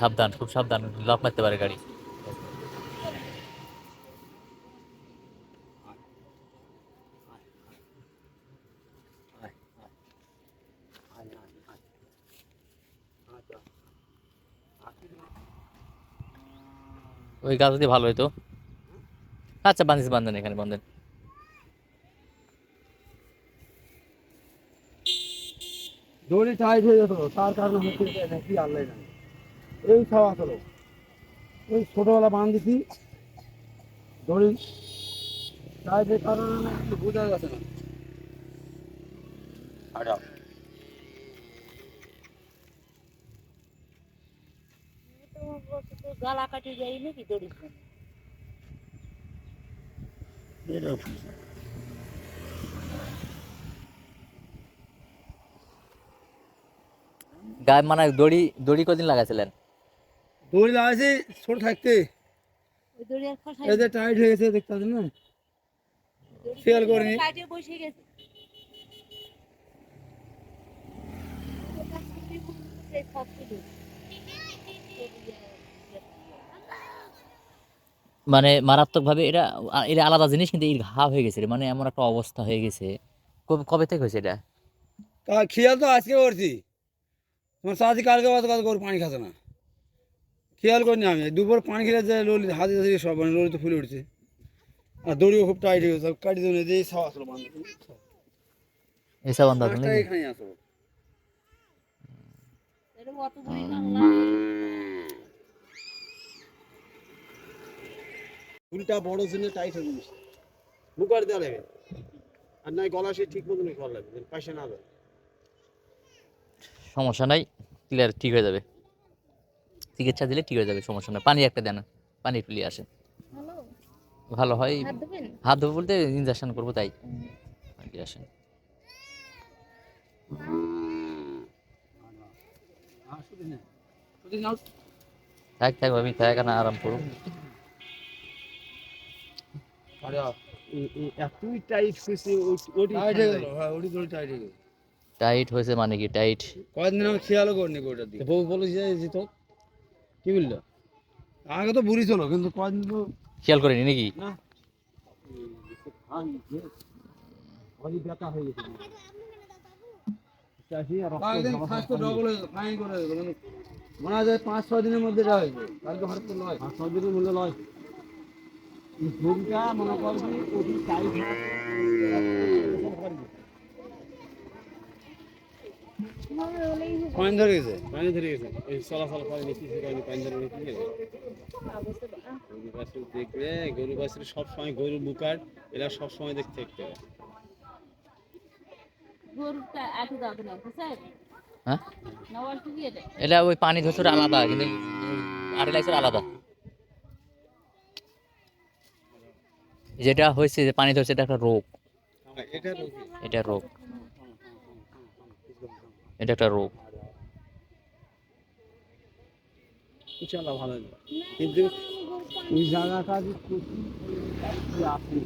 সাবধান, খুব সাবধান, লাফ মারতে পারে গাড়ি। ওই গাছ যদি ভালো হইতো। আচ্ছা বান্ধিস, বান্ধেন এখানে বান্ধেন। দড়ি টাইট হয়ে যেত, তার কারণে হচ্ছে যে নাকি আল্লাহ জানে। এই সব আসলো ওই ছোটবেলা বাঁধিছি, দড়ি টাইটের কারণে নাকি বোঝা যাচ্ছে না। গলা কাটি যাই নাকি দড়ির জন্য? গায়ে মানে দড়ি, দড়ি কদিন লাগাইছিলেন? দড়ি লাগাইছি ছোট থাকতে, ওই দড়ি আর খসাই এই যে টাইট হয়ে গেছে দেখতে পাচ্ছেন না, খেয়াল করিনি। কাটে বসে গেছে। মানে মারাত্মক ভাবে এটা, এটা আলাদা জিনিস, কিন্তু এই ঘা হয়ে গেছে রে, মানে এমন একটা অবস্থা হয়ে গেছে। কবে কবে থেকে হয়েছে এটা? খেয়াল তো আজকে করছি, তোমার চাষি কালকে বাদ কাজ করে পানি খাচ্ছে না, খেয়াল করিনি আমি। দুপুর পানি খেলে যে ললি হাতে হাতে সব মানে ললি তো ফুলে উঠছে, আর দড়িও খুব টাইট হয়ে গেছে, কাটি দেবে যে সব আসলো বান্ধব এসব আন্দাজ মাছটা নাকি? এখানেই আসলো। এটা অত বড়ি টানলাম। ফুলটা বড় জন্য টাইট হয়ে গেছে, মুখার দেওয়া লাগে, আর নাই গলা সে ঠিক মতন করা লাগবে, পয়সা না দেয়। সমস্যা নাই, ক্লিয়ার, ঠিক হয়ে যাবে। চিকিৎসা দিলে ঠিক হয়ে যাবে, সমস্যা নাই। পানি একটা দেন, পানি ফুলিয়ে আসে, হ্যালো, ভালো হয়। হাত দেবেন? হাত ধোবো বলতে ইনজেকশন করবো তাই পানি আসেন। থাক থাক ভাবি, থাক না, আরাম করুন। এতই টাইট হয়েছে, ওটি টাইট হয়ে গেল, হ্যাঁ ওটি দড়ি টাইট হয়ে গেল। টাইট হয়েছে মানে কি টাইট? কয়েকদিন আমি খেয়ালও করিনি ওটার দিকে। বউ বলে যে যেত, কি বললো, আগে তো বুড়ি ছিল কিন্তু কয়েকদিন তো খেয়াল করেনি নাকি? না, ব্যথা হয়ে গেছে। কয়েকদিন স্বাস্থ্য ডবল হয়ে গেল, ফাইন করে দিল, মানে মনে হয় যে 5-6 দিনের মধ্যে এটা হয়েছে, কালকে হঠাৎ করে নয়, 5-6 দিনের মধ্যে নয়। এই শরীরটা মনে করবি ওটি টাইট পানি ধরে গেছে, পানি ধরে গেছে, এই চলাচল করে নিচ্ছি, পানি ধরে নিচ্ছি। গরু বাছুর দেখবে, গরু বাছুর সবসময় গরু বুকার এরা সবসময় দেখতে দেখতে হবে। গরুটা এত দাদু না স্যার, হ্যাঁ, নেওয়ার কি এটা? এটা ওই পানি ধরছে ওটা আলাদা, কিন্তু আরে লাগছে আলাদা। যেটা হয়েছে যে পানি ধরছে, এটা একটা রোগ, এটা এটা রোগ, এটা একটা রোগ। ইনশাআল্লাহ ভালো হবে, কিন্তু এই জায়গাটা আপনি